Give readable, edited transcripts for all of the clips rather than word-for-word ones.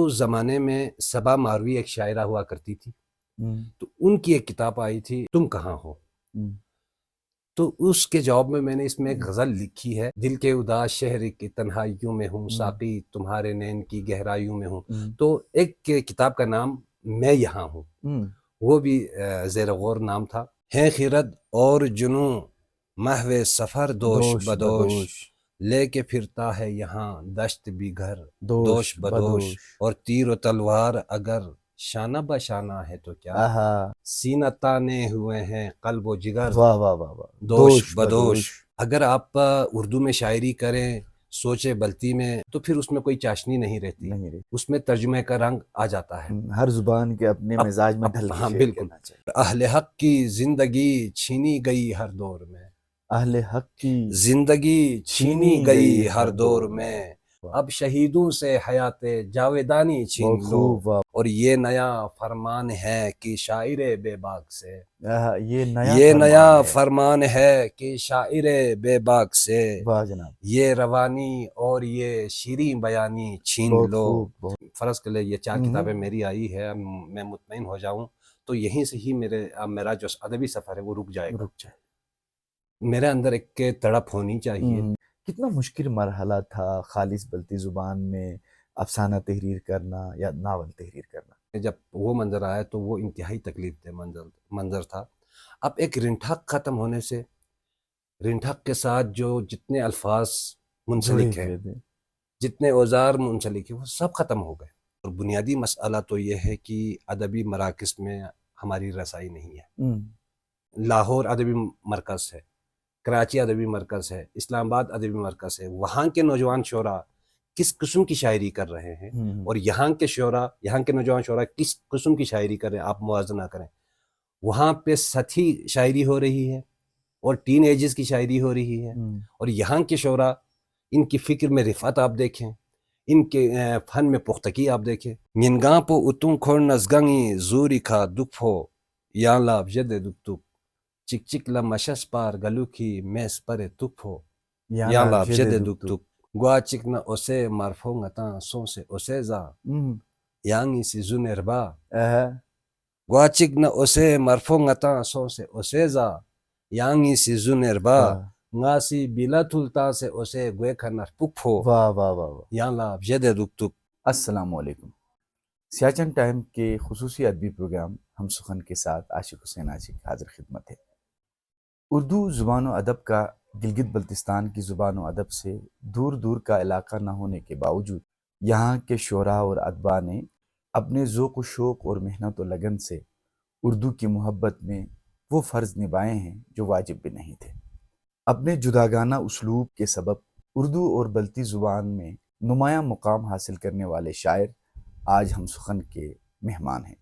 اس زمانے میں صبا ماروی ایک شاعرہ ہوا کرتی تھی، ہوں، تو ان کی ایک کتاب آئی تھی تم کہاں ہو، ہوں، تو اس کے جواب میں نے اس میں ایک غزل لکھی ہے، دل کے اداس شہر کی تنہائیوں میں ہوں، ہوں، ساقی تمہارے نین کی گہرائیوں میں ہوں. ہوں، تو ایک کتاب کا نام میں یہاں ہوں، ہوں، وہ بھی زیر غور نام تھا. ہے خرد اور جنوں محو سفر دوش دوش بدوش، بدوش، لے کے پھرتا ہے یہاں دشت بھی گھر دوش دوش بدوش. بدوش، اور تیر و تلوار اگر شانہ بشانہ ہے تو کیا، آہا، سینہ تانے ہوئے ہیں قلب و جگر واہ واہ واہ واہ، دوش دوش بدوش. بدوش. اگر آپ اردو میں شاعری کریں سوچے بلتی میں تو پھر اس میں کوئی چاشنی نہیں رہتی، نہیں رہی. اس میں ترجمے کا رنگ آ جاتا ہے. ہر زبان کے اپنے مزاج میں ڈھل کے ہاں شعر بالکل. کہنا چاہیے. اہل حق کی زندگی چھینی گئی ہر دور میں، اہل حق کی زندگی چھینی گئی ہر دور میں، واہ، اب شہیدوں سے حیات جاویدانی چھین بہت لو. خوب. واہ، اور یہ نیا فرمان ہے کہ شاعر بے باک سے، آہا، یہ یہ فرمان نیا ہے. فرمان ہے کہ شاعر بے باک سے، واہ جناب، یہ روانی اور یہ شیریں بیانی چھین بہت لو. خوب. بہت فرض کر لے یہ 4 ہوں، کتابیں میری آئی ہے، میں مطمئن ہو جاؤں تو یہیں سے ہی میرا جو ادبی سفر ہے وہ رک جائے گا. رک جائے. میرے اندر ایک تڑپ ہونی چاہیے. کتنا مشکل مرحلہ تھا خالص بلتی زبان میں افسانہ تحریر کرنا یا ناول تحریر کرنا. جب وہ منظر آیا تو وہ انتہائی تکلیف دہ منظر تھا. اب ایک رنٹھک ختم ہونے سے، رنٹھک کے ساتھ جو جتنے الفاظ جڑے منسلک ہیں، ہوئے تھے. جتنے اوزار منسلک ہیں، وہ سب ختم ہو گئے. اور بنیادی مسئلہ تو یہ ہے کہ ادبی مراکز میں ہماری رسائی نہیں ہے. لاہور ادبی مرکز ہے، کراچی ادبی مرکز ہے، اسلام آباد ادبی مرکز ہے. وہاں کے نوجوان شعراء کس قسم کی شاعری کر رہے ہیں اور یہاں کے شعراء، یہاں کے نوجوان شعراء کس قسم کی شاعری کر رہے ہیں، آپ موازنہ کریں. وہاں پہ سطحی شاعری ہو رہی ہے اور ٹین ایجز کی شاعری ہو رہی ہے، اور یہاں کے شعراء ان کی فکر میں رفعت آپ دیکھیں، ان کے فن میں پختگی آپ دیکھیں. نینگاں پو اتوں کھوڑ نزگنگی زوری کھا دکھ ہو یا لاب جد دکھ تک چک چک لمشس پار گلو کی میس پر تک ہو یا لاب جد دکھ تک گوا چک نہ اسے مرفو ngata sonse oseza yangi si zunerba guachik na ose marfo ngata sonse oseza yangi si zunerba ngasi bila tulta se ose gwe khanar pukpho واہ واہ واہ واہ. یا لاب جد دکھ تک. السلام علیکم. سیاچن ٹائم کے خصوصی ادبی پروگرام ہم سخن کے ساتھ عاشق حسین عاشق حاضر خدمت ہے. اردو زبان و ادب کا گلگت بلتستان کی زبان و ادب سے دور دور کا علاقہ نہ ہونے کے باوجود یہاں کے شعراء اور ادبا نے اپنے ذوق و شوق اور محنت و لگن سے اردو کی محبت میں وہ فرض نبھائے ہیں جو واجب بھی نہیں تھے. اپنے جداگانہ اسلوب کے سبب اردو اور بلتی زبان میں نمایاں مقام حاصل کرنے والے شاعر آج ہم سخن کے مہمان ہیں.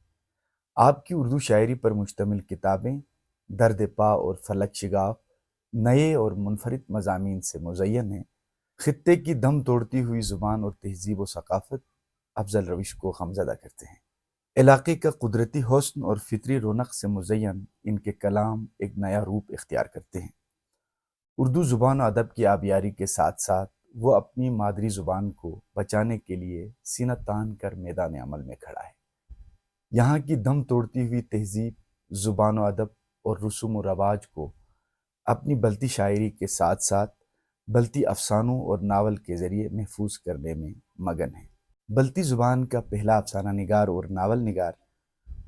آپ کی اردو شاعری پر مشتمل کتابیں درد پا اور فلک شگاف نئے اور منفرد مضامین سے مزین ہیں. خطے کی دم توڑتی ہوئی زبان اور تہذیب و ثقافت افضل روش کو غمزدہ کرتے ہیں. علاقے کا قدرتی حسن اور فطری رونق سے مزین ان کے کلام ایک نیا روپ اختیار کرتے ہیں. اردو زبان و ادب کی آبیاری کے ساتھ ساتھ وہ اپنی مادری زبان کو بچانے کے لیے سینہ تان کر میدان عمل میں کھڑا ہے. یہاں کی دم توڑتی ہوئی تہذیب، زبان و ادب اور رسوم و رواج کو اپنی بلتی شاعری کے ساتھ ساتھ بلتی افسانوں اور ناول کے ذریعے محفوظ کرنے میں مگن ہے. بلتی زبان کا پہلا افسانہ نگار اور ناول نگار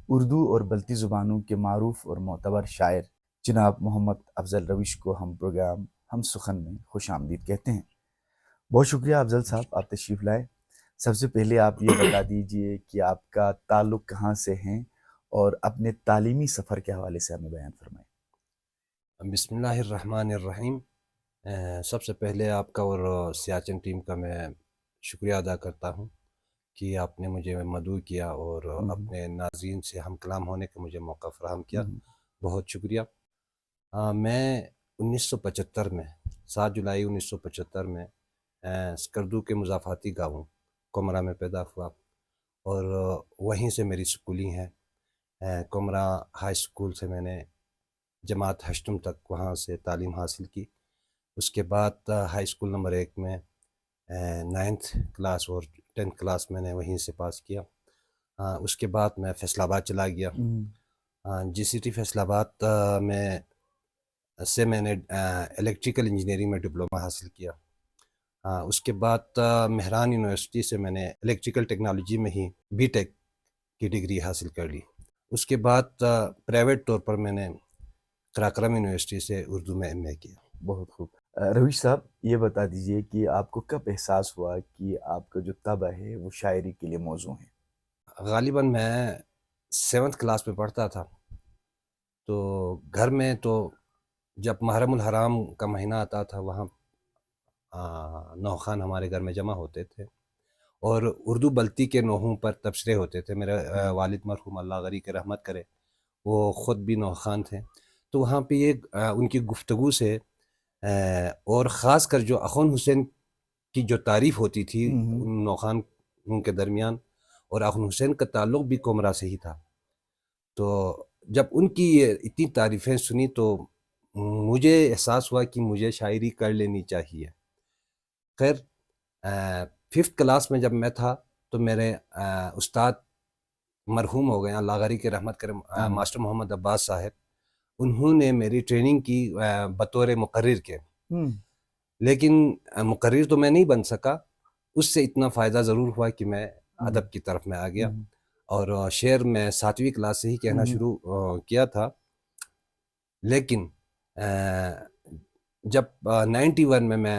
اردو اور بلتی زبانوں کے معروف اور معتبر شاعر جناب محمد افضل روش کو ہم پروگرام ہم سخن میں خوش آمدید کہتے ہیں. بہت شکریہ افضل صاحب، آپ تشریف لائے. سب سے پہلے آپ یہ بتا دیجئے کہ آپ کا تعلق کہاں سے ہیں اور اپنے تعلیمی سفر کے حوالے سے ہمیں بیان فرمائیں. بسم اللہ الرحمن الرحیم. سب سے پہلے آپ کا اور سیاچن ٹیم کا میں شکریہ ادا کرتا ہوں کہ آپ نے مجھے مدعو کیا اور اپنے ناظرین سے ہم کلام ہونے کا مجھے موقع فراہم کیا. بہت شکریہ. میں 1975 میں 7 جولائی 1975 میں سکردو کے مضافاتی گاؤں کمرہ میں پیدا ہوا اور وہیں سے میری سکولی ہے. کمرہ ہائی اسکول سے میں نے جماعت ہشتم تک وہاں سے تعلیم حاصل کی. اس کے بعد ہائی اسکول نمبر 1 میں 9th کلاس اور 10th کلاس میں نے وہیں سے پاس کیا. اس کے بعد میں فیصل آباد چلا گیا. جی سی ٹی فیصل آباد میں نے الیکٹریکل انجینئرنگ میں ڈپلومہ حاصل کیا. اس کے بعد مہران یونیورسٹی سے میں نے الیکٹریکل ٹیکنالوجی میں ہی بی ٹیک کی ڈگری حاصل کر لی. اس کے بعد پرائیویٹ طور پر میں نے قراقرم یونیورسٹی سے اردو میں ایم اے کیا. بہت خوب. رویش صاحب یہ بتا دیجئے کہ آپ کو کب احساس ہوا کہ آپ کا جو طبع ہے وہ شاعری کے لیے موزوں ہے؟ غالباً میں 7th کلاس میں پڑھتا تھا، تو گھر میں تو جب محرم الحرام کا مہینہ آتا تھا وہاں نوخان ہمارے گھر میں جمع ہوتے تھے اور اردو بلتی کے نوحوں پر تبصرے ہوتے تھے. میرے والد مرحوم اللہ غری کے رحمت کرے، وہ خود بھی نوخان تھے، تو وہاں پہ یہ ان کی گفتگو سے اور خاص کر جو اخون حسین کی جو تعریف ہوتی تھی ان نوخان کے درمیان، اور اخون حسین کا تعلق بھی کومرا سے ہی تھا، تو جب ان کی یہ اتنی تعریفیں سنی تو مجھے احساس ہوا کہ مجھے شاعری کر لینی چاہیے. خیر 5th کلاس میں جب میں تھا تو میرے استاد مرحوم ہو گئے اللہ غری کے رحمت کرے، ماسٹر محمد عباس صاحب، انہوں نے میری ٹریننگ کی بطور مقرر کے. لیکن مقرر تو میں نہیں بن سکا، اس سے اتنا فائدہ ضرور ہوا کہ میں ادب کی طرف میں آ گیا، اور شعر میں 7ویں کلاس سے ہی کہنا شروع کیا تھا. لیکن جب 91 میں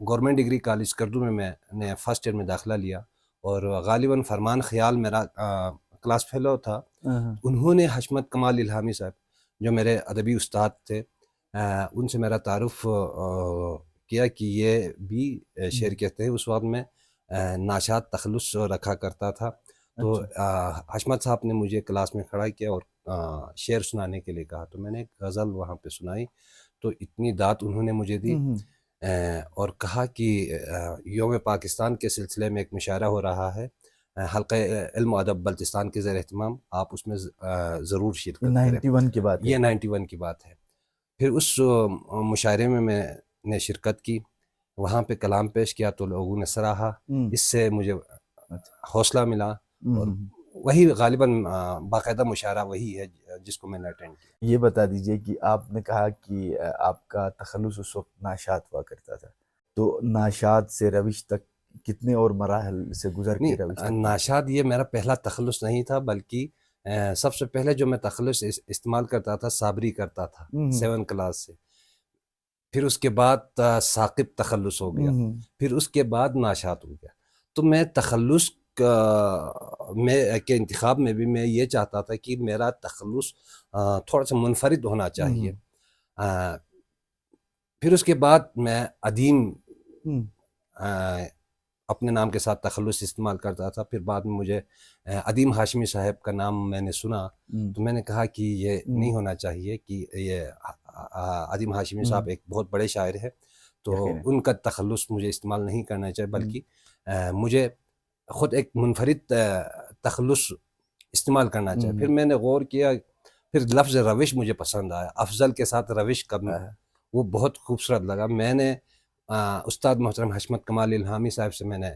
گورنمنٹ ڈگری کالج اسکردو میں نے فرسٹ ایئر میں داخلہ لیا، اور غالباً فرمان خیال میرا کلاس فیلو تھا، انہوں نے حشمت کمال الہامی صاحب جو میرے ادبی استاد تھے ان سے میرا تعارف کیا کہ یہ بھی شعر کہتے ہیں. اس وقت میں ناشاد تخلص رکھا کرتا تھا، تو حشمت صاحب نے مجھے کلاس میں کھڑا کیا اور شعر سنانے کے لیے کہا، تو میں نے ایک غزل وہاں پہ سنائی، تو اتنی داد انہوں نے مجھے دی اور کہا کہ یوم پاکستان کے سلسلے میں ایک مشاعرہ ہو رہا ہے حلقہ علم و ادب بلتستان کے زیر اہتمام، آپ اس میں ضرور شرکت کریں. 91 کی بات ہے یہ 91 کی بات ہے. پھر اس مشاعرے میں نے شرکت کی، وہاں پہ کلام پیش کیا تو لوگوں نے سراہا، اس سے مجھے حوصلہ ملا، اور وہی غالباً باقاعدہ مشاعرہ وہی ہے جس کو میں نے اٹینڈ کیا. یہ بتا دیجئے کہ آپ نے کہا کہ آپ کا تخلص اس وقت ناشاد ہوا کرتا تھا، تو ناشاد سے روش تک کتنے اور مراحل سے گزر کے روش تک؟ ناشاد یہ میرا پہلا تخلص نہیں تھا، بلکہ سب سے پہلے جو میں تخلص استعمال کرتا تھا صابری کرتا تھا 7 کلاس سے، پھر اس کے بعد ثاقب تخلص ہو گیا، پھر اس کے بعد ناشاد ہو گیا. تو میں تخلص کے انتخاب میں بھی میں یہ چاہتا تھا کہ میرا تخلص تھوڑا سا منفرد ہونا چاہیے. پھر اس کے بعد میں ادیم اپنے نام کے ساتھ تخلص استعمال کرتا تھا. پھر بعد میں مجھے ادیم ہاشمی صاحب کا نام میں نے سنا تو میں نے کہا کہ یہ نہیں ہونا چاہیے، کہ یہ ادیم ہاشمی صاحب ایک بہت بڑے شاعر ہیں، تو ان کا تخلص مجھے استعمال نہیں کرنا چاہیے، بلکہ مجھے خود ایک منفرد تخلص استعمال کرنا چاہیے. پھر میں نے غور کیا، پھر لفظ روش مجھے پسند آیا، افضل کے ساتھ روش کا وہ بہت خوبصورت لگا. میں نے استاد محترم حشمت کمال الہامی صاحب سے میں نے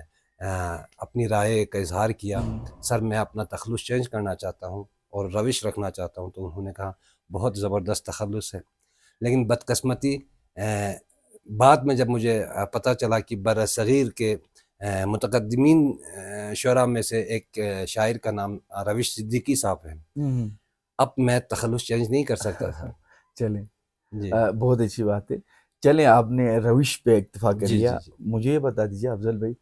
اپنی رائے کا اظہار کیا، سر میں اپنا تخلص چینج کرنا چاہتا ہوں اور روش رکھنا چاہتا ہوں. تو انہوں نے کہا بہت زبردست تخلص ہے. لیکن بدقسمتی بعد میں جب مجھے پتہ چلا کہ برصغیر کے متقدمین شعراء میں سے ایک شاعر کا نام روش صدیقی صاحب ہیں، اب میں تخلص چینج نہیں کر سکتا تھا. چلیں بہت اچھی بات ہے. چلیں آپ نے روش پہ اکتفا کر لیا. مجھے یہ بتا دیجیے افضل بھائی،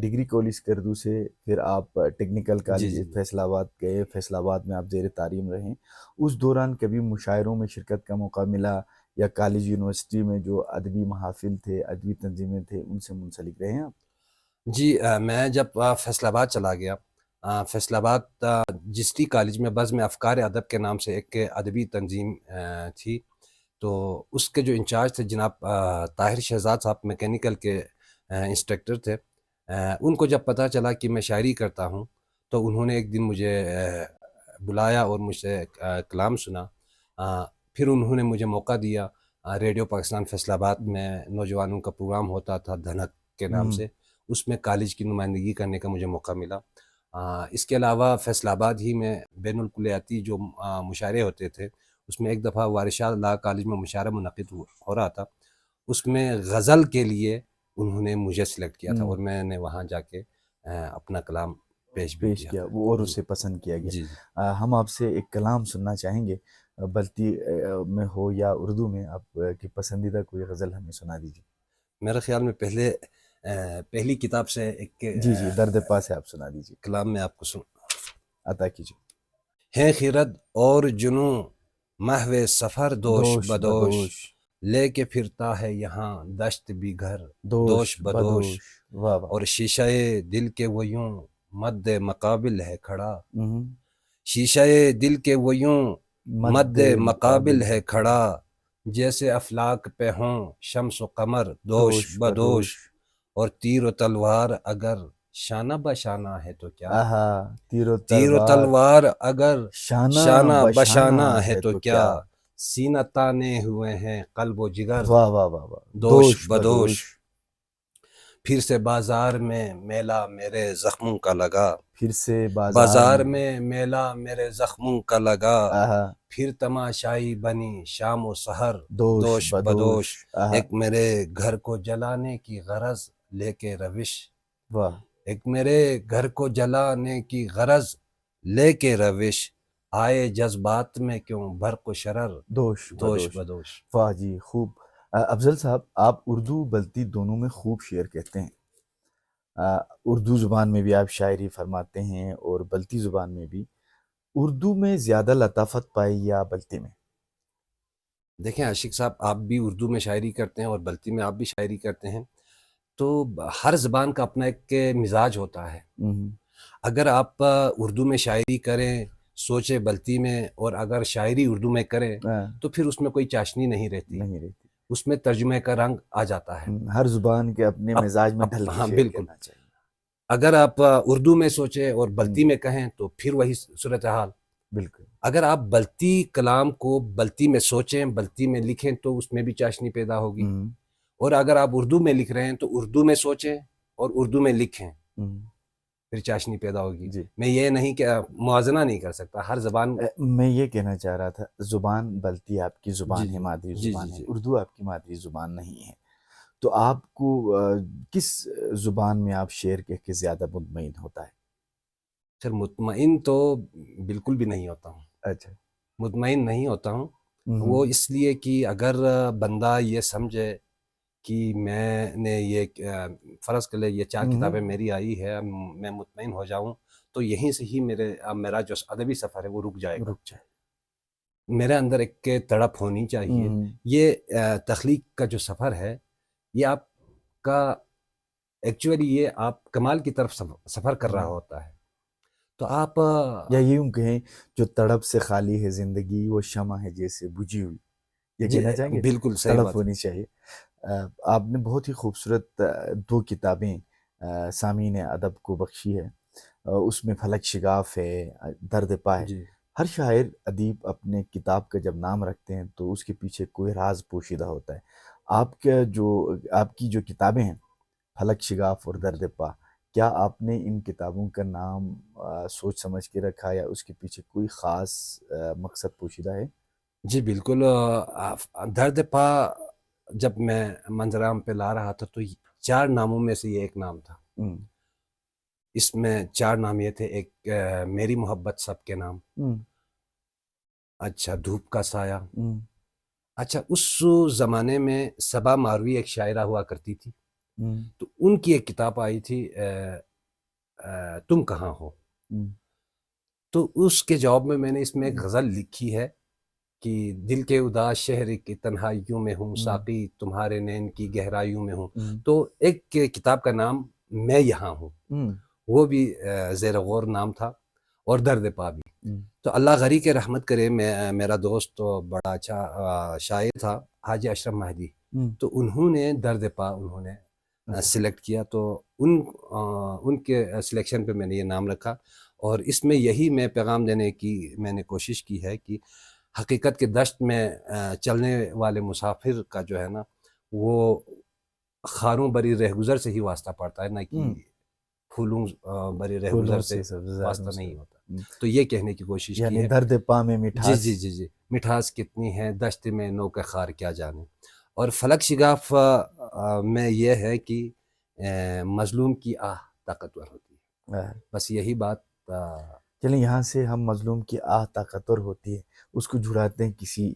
ڈگری کالج اسکردو سے پھر آپ ٹیکنیکل کالج فیصل آباد گئے، فیصل آباد میں آپ زیر تعلیم رہیں. اس دوران کبھی مشاعروں میں شرکت کا موقع ملا، یا کالج یونیورسٹی میں جو ادبی محافل تھے، ادبی تنظیمیں تھے، ان سے منسلک رہے ہیں آپ؟ جی میں جب فیصل آباد چلا گیا، فیصل آباد جسٹی کالج میں بزم افکار ادب کے نام سے ایک ادبی تنظیم تھی، تو اس کے جو انچارج تھے جناب طاہر شہزاد صاحب، میکینیکل کے انسٹرکٹر تھے. ان کو جب پتہ چلا کہ میں شاعری کرتا ہوں تو انہوں نے ایک دن مجھے بلایا اور مجھ سے کلام سنا. پھر انہوں نے مجھے موقع دیا، ریڈیو پاکستان فیصل آباد میں نوجوانوں کا پروگرام ہوتا تھا دھنک کے نام سے، اس میں کالج کی نمائندگی کرنے کا مجھے موقع ملا۔ اس کے علاوہ فیصل آباد ہی میں بین الکلیاتی جو مشاعرے ہوتے تھے، اس میں ایک دفعہ وارث شاہ لا کالج میں مشاعرہ منعقد ہو رہا تھا، اس میں غزل کے لیے انہوں نے مجھے سلیکٹ کیا تھا اور میں نے وہاں جا کے اپنا کلام پیش کیا وہ، اور اسے پسند کیا گیا۔ جی ہم آپ سے ایک کلام سننا چاہیں گے، بلتی میں ہو یا اردو میں، آپ کی پسندیدہ کوئی غزل ہمیں سنا دیجیے۔ میرے خیال میں پہلی کتاب سے ایک جی درد پا سے آپ سنا دیجیے، کلام میں آپ کو عطا کیجیے۔ ہے خرد اور جنوں محو سفر دوش بدوش، لے کے پھرتا ہے یہاں دشت بھی گھر دوش بدوش، واہ واہ۔ اور شیشہ دل کے وہ یوں مد مقابل ہے کھڑا، شیشہ دل کے وہ یوں مد مقابل ہے کھڑا، جیسے افلاک پہ ہوں شمس و قمر دوش بدوش، اور تیر و تلوار اگر شانہ بشانہ ہے تو کیا، تیر و تلوار اگر شانہ بشانہ ہے تو کیا، سینہ تانے ہوئے ہیں قلب و جگر دوش بدوش، پھر سے بازار میں میلہ میرے زخموں کا لگا، پھر سے بازار میں میلہ میرے زخموں کا لگا، پھر تماشائی بنی شام و سحر دوش بدوش، ایک میرے گھر کو جلانے کی غرض لے کے روش، ایک میرے گھر کو جلانے کی غرض لے کے روش، آئے جذبات میں کیوں برق و شرر دوش بدوش۔ واہ جی، خوب۔ افضل صاحب، آپ اردو بلتی دونوں میں خوب شعر کہتے ہیں، اردو زبان میں بھی آپ شاعری فرماتے ہیں اور بلتی زبان میں بھی۔ اردو میں زیادہ لطافت پائی یا بلتی میں؟ دیکھیں عاشق صاحب، آپ بھی اردو میں شاعری کرتے ہیں اور بلتی میں آپ بھی شاعری کرتے ہیں، تو ہر زبان کا اپنا ایک مزاج ہوتا ہے۔ اگر آپ اردو میں شاعری کریں سوچے بلتی میں، اور اگر شاعری اردو میں کریں تو پھر اس میں کوئی چاشنی نہیں رہتی، اس میں ترجمے کا رنگ آ جاتا ہے۔ ہر زبان کے اپنے مزاج میں ڈھل کے شعر کہنا چاہیے۔ اگر آپ اردو میں سوچیں اور بلتی میں کہیں تو پھر وہی صورتحال۔ بالکل۔ اگر آپ بلتی کلام کو بلتی میں سوچیں، بلتی میں لکھیں تو اس میں بھی چاشنی پیدا ہوگی، اور اگر آپ اردو میں لکھ رہے ہیں تو اردو میں سوچیں اور اردو میں لکھیں، پھر چاشنی پیدا ہوگی۔ میں یہ نہیں کہ موازنہ نہیں کر سکتا، ہر زبان۔ میں یہ کہنا چاہ رہا تھا، زبان بلتی آپ کی زبان ہے، مادری زبان ہے، اردو آپ کی مادری زبان نہیں ہے، تو آپ کو کس زبان میں آپ شعر کہہ کے زیادہ مطمئن ہوتا ہے؟ سر مطمئن تو بالکل بھی نہیں ہوتا ہوں۔ اچھا، مطمئن نہیں ہوتا ہوں، وہ اس لیے کہ اگر بندہ یہ سمجھے کہ میں نے یہ فرض کر لے یہ 4 کتابیں میری آئی ہے، میں مطمئن ہو جاؤں تو یہیں سے ہی میرا جو ادبی سفر ہے وہ رک جائے گا۔ میرے اندر ایک تڑپ ہونی چاہیے۔ یہ تخلیق کا جو سفر ہے، یہ آپ کا ایکچولی یہ آپ کمال کی طرف سفر کر رہا ہوتا ہے، تو آپ یا یوں کہیں جو تڑپ سے خالی ہے زندگی، وہ شمع ہے جیسے بجھی ہوئی، یہ کہنا چاہیں گے؟ بالکل صحیح تڑپ بات ہونی چاہیے۔ آپ نے بہت ہی خوبصورت 2 کتابیں سامعین ادب کو بخشی ہے، اس میں فلک شگاف ہے، درد پا ہے۔ ہر شاعر ادیب اپنے کتاب کا جب نام رکھتے ہیں تو اس کے پیچھے کوئی راز پوشیدہ ہوتا ہے۔ آپ کی جو کتابیں ہیں فلک شگاف اور درد پا، کیا آپ نے ان کتابوں کا نام سوچ سمجھ کے رکھا یا اس کے پیچھے کوئی خاص مقصد پوشیدہ ہے؟ جی بالکل۔ درد پا جب میں منظرعام پہ لا رہا تھا تو 4 ناموں میں سے یہ ایک نام تھا۔ اس میں 4 نام یہ تھے، ایک میری محبت سب کے نام، اچھا دھوپ کا سایہ، اچھا اس زمانے میں صبا ماروی ایک شاعرہ ہوا کرتی تھی، تو ان کی ایک کتاب آئی تھی تم کہاں ہو، تو اس کے جواب میں نے اس میں ایک غزل لکھی ہے کہ دل کے اداس شہر کی تنہائیوں میں ہوں، ساقی تمہارے نین کی گہرائیوں میں ہوں۔ تو ایک کتاب کا نام میں یہاں ہوں، وہ بھی زیر غور نام تھا، اور درد پا بھی۔ تو اللہ غری کے رحمت کرے، میرا دوست تو بڑا اچھا شاعر تھا حاجی اشرف مہدی، تو انہوں نے درد پا انہوں نے سلیکٹ کیا، تو ان کے سلیکشن پہ میں نے یہ نام رکھا، اور اس میں یہی میں پیغام دینے کی میں نے کوشش کی ہے کہ حقیقت کے دشت میں چلنے والے مسافر کا جو ہے نا، وہ خاروں بری رہگزر سے ہی واسطہ پڑتا ہے، نہ کہ پھولوں بری رہگزر سے واسطہ نہیں ہوتا. تو یہ کہنے کی کوشش کی یعنی ہے. درد پا میں جی مٹھاس. جی جی جی مٹھاس کتنی ہے دشت میں نو کے خار کیا جانے. اور فلک شگاف میں یہ ہے کہ مظلوم کی آہ طاقتور ہوتی ہے. بس یہی بات. چلیں یہاں سے ہم مظلوم کی آہ طاقتور ہوتی ہے اس کو جڑاتے ہیں کسی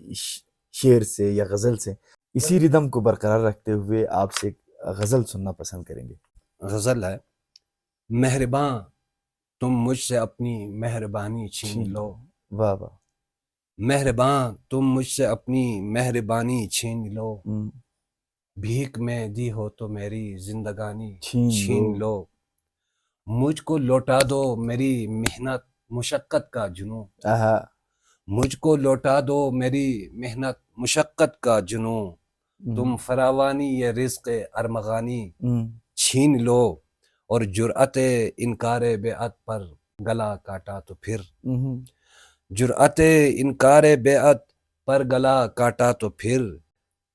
شعر سے یا غزل سے. اسی ردم کو برقرار رکھتے ہوئے آپ سے غزل سننا پسند کریں گے. غزل ہے: مہرباں تم مجھ سے اپنی مہربانی چھین لو. واہ واہ. مہرباں تم مجھ سے اپنی مہربانی چھین لو. بھیک میں دی ہو تو میری زندگانی چھین لو. مجھ کو لوٹا دو میری محنت مشقت کا جنوں. مجھ کو لوٹا دو میری محنت مشقت کا جنوں. تم فراوانی یہ رزق ارمغانی چھین لو. اور جرأت انکار بیعت پر گلا کاٹا تو پھر. جرأت انکار بیعت پر گلا کاٹا تو پھر.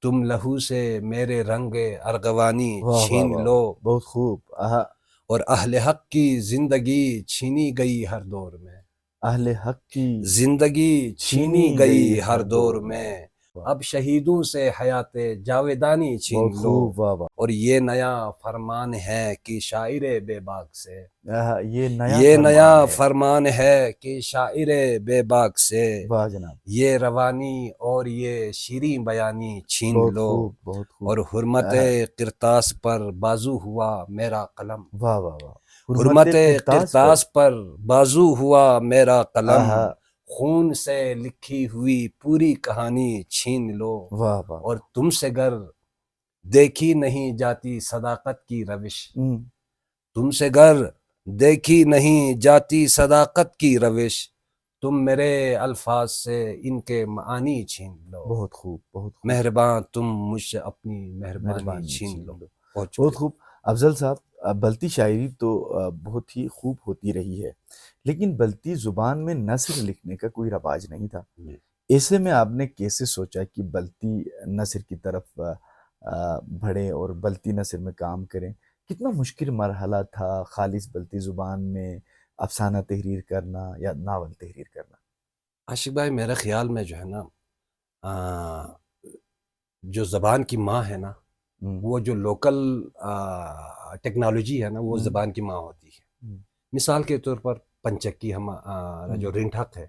تم لہو سے میرے رنگ ارغوانی چھین لو. بہت خوب. اور اہل حق کی زندگی چھینی گئی ہر دور میں. اہل حق کی زندگی چھینی گئی ہر دور میں. اب شہیدوں سے حیات جاویدانی چھین لو. اور یہ نیا فرمان ہے کہ شاعر بے باک سے. یہ نیا فرمان ہے کہ شاعر بے باک سے. یہ روانی اور یہ شیریں بیانی چھین لو. اور حرمت قرطاس پر بازو ہوا میرا قلم. حرمت قرطاس پر بازو ہوا میرا قلم. خون سے لکھی ہوئی پوری کہانی چھین لو. اور تم سے گر دیکھی نہیں جاتی صداقت کی روش. تم سے گر دیکھی نہیں جاتی صداقت کی روش. تم میرے الفاظ سے ان کے معانی چھین لو. بہت خوب. بہت خوب. مہرباں تم مجھ سے اپنی مہربانی چھین لو. بہت خوب. افضل صاحب بلتی شاعری تو بہت ہی خوب ہوتی رہی ہے لیکن بلتی زبان میں نثر لکھنے کا کوئی رواج نہیں تھا. ایسے میں آپ نے کیسے سوچا کہ بلتی نثر کی طرف بڑھیں اور بلتی نثر میں کام کریں؟ کتنا مشکل مرحلہ تھا خالص بلتی زبان میں افسانہ تحریر کرنا یا ناول تحریر کرنا؟ عاشق بھائی میرے خیال میں جو ہے نا جو زبان کی ماں ہے نا وہ جو لوکل ٹیکنالوجی ہے نا وہ زبان کی ماں ہوتی ہے. مثال کے طور پر پنچکی ہمارا جو رنٹھک ہے.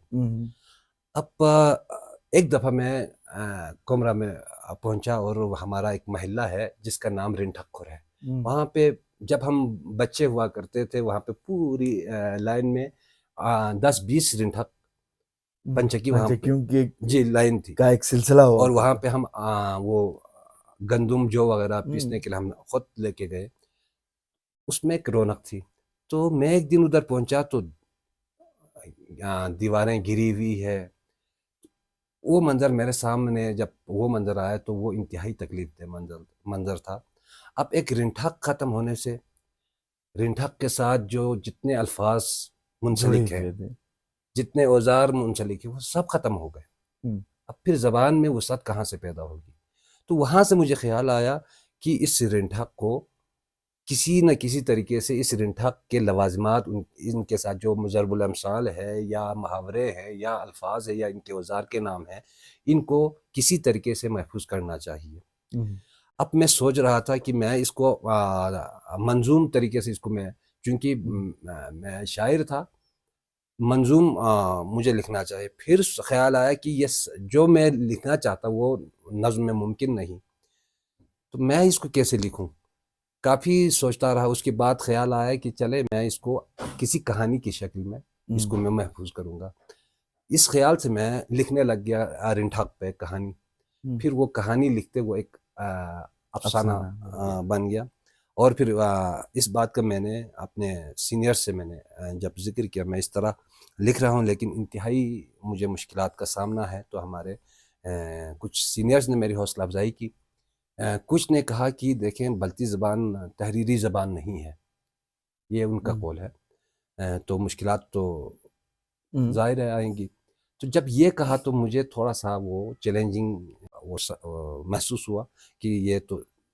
اب ایک دفعہ میں کمرہ میں پہنچا اور ہمارا ایک محلہ ہے جس کا نام رنٹھک خور ہے. وہاں پہ جب ہم بچے ہوا کرتے تھے وہاں پہ پوری لائن میں 10-20 رنٹھک پنچکی وہاں پہ جی لائن تھی کا ایک سلسلہ ہوا. اور وہاں پہ ہم وہ گندم جو وغیرہ پیسنے کے لیے ہم خود لے کے گئے. اس میں ایک رونق تھی. تو میں ایک دن ادھر پہنچا تو دیواریں گری ہوئی ہے. وہ منظر میرے سامنے جب وہ منظر آیا تو وہ انتہائی تکلیف دہ منظر تھا. اب ایک رنٹھک ختم ہونے سے رنٹھک کے ساتھ جو جتنے الفاظ منسلک ہیں جتنے اوزار منسلک ہیں وہ سب ختم ہو گئے. اب پھر زبان میں وسعت کہاں سے پیدا ہوگی؟ تو وہاں سے مجھے خیال آیا کہ اس رنٹھک کو کسی نہ کسی طریقے سے اس رنٹھک کے لوازمات ان کے ساتھ جو ضرب الامثال ہے یا محاورے ہیں یا الفاظ ہے یا ان کے اوزار کے نام ہیں ان کو کسی طریقے سے محفوظ کرنا چاہیے. اب میں سوچ رہا تھا کہ میں اس کو منظوم طریقے سے اس کو میں چونکہ میں شاعر تھا منظوم مجھے لکھنا چاہیے. پھر خیال آیا کہ یہ جو میں لکھنا چاہتا وہ نظم میں ممکن نہیں تو میں اس کو کیسے لکھوں. کافی سوچتا رہا. اس کے بعد خیال آیا کہ چلے میں اس کو کسی کہانی کی شکل میں اس کو میں محفوظ کروں گا. اس خیال سے میں لکھنے لگ گیا رنٹھک پہ کہانی. پھر وہ کہانی لکھتے وہ ایک افسانہ بن گیا. اور پھر اس بات کا میں نے اپنے سینئر سے میں نے جب ذکر کیا میں اس طرح لکھ رہا ہوں لیکن انتہائی مجھے مشکلات کا سامنا ہے. تو ہمارے کچھ سینئرز نے میری حوصلہ افزائی کی. کچھ نے کہا کہ دیکھیں بلتی زبان تحریری زبان نہیں ہے. یہ ان کا قول ہے. تو مشکلات تو ظاہر ہے آئیں گی. تو جب یہ کہا تو مجھے تھوڑا سا وہ چیلنجنگ محسوس ہوا کہ یہ تو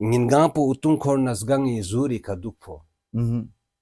Ngingampo utunkor nasgangi zuri kadukpo.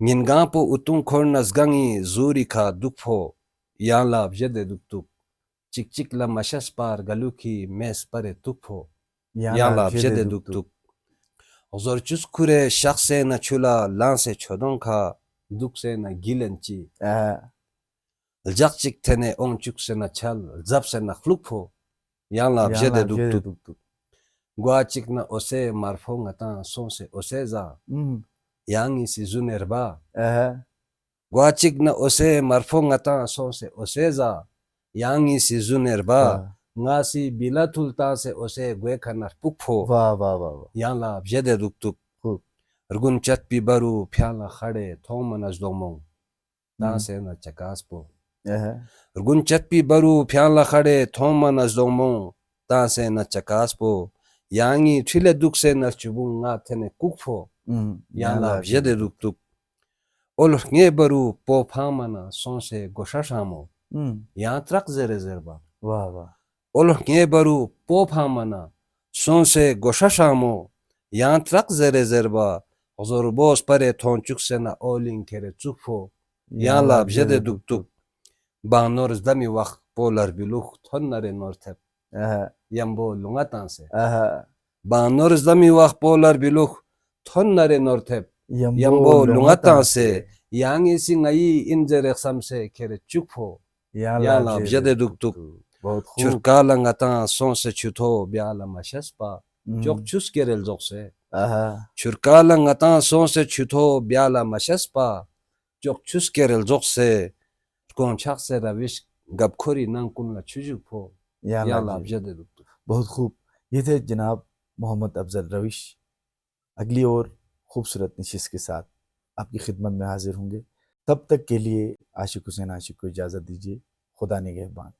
Ngingampo utunkor nasgangi zuri kadukpo. Yan labjede duktuk. Chik chik la mashas par galuki mes pare tukpo. Yala bjede duk duk. Ozor chus kure shakse na chula lanse chodon ka dukse na gilenchi. Ljak chik tene on chukse na chal zapse na khlukpo. Yala bjede duk duk. Gwa chik na ose marfo ngata sonse ose za. Yangi si zunerba. Gwa chik na ose marfo ngata sonse ose za. Yangi si zunerba. Ngasi bila tulta se ose gwe kanar pukpo. Yala bjede duk duk. Rgun chat pi baru pyala khade thomana zdomong. Tanse na chakaspo. Rgun chat pi baru pyala khade thomana zdomong. Tanse na chakaspo. Yangi thile dukse na chubung nga tene kukpo. Yala bjede duk duk. Ol nge baru po phamana sonse goshashamo. Yan trak zere zerba. Ol nge baru po phamana sonse goshashamo. Yan trak zere zerba. Ozor bos pare thonchukse na olin kere tsukpo. Yala bjede duk duk. Banor zdami wak polar biluk thonnare northep. Yambo lungatanse. Banor zdami wak polar biluk thonnare northep. Yambo lungatanse. Yangi si ngayi injere samse kere chukpo. Yala bjede duk duk. Churkala ngata sonse chuto biala mashaspa. Jok chus kerel jokse. Churkala ngata sonse chuto biala mashaspa. Jok chus kerel jokse. Kon chakse ravish gabkhori nankunla chujukpo. Yala bjede duk duk. بہت خوب. یہ تھے جناب محمد افضل روش. اگلی اور خوبصورت نشست کے ساتھ آپ کی خدمت میں حاضر ہوں گے. تب تک کے لیے عاشق حسین عاشق کو اجازت دیجیے. خدا نگہبان.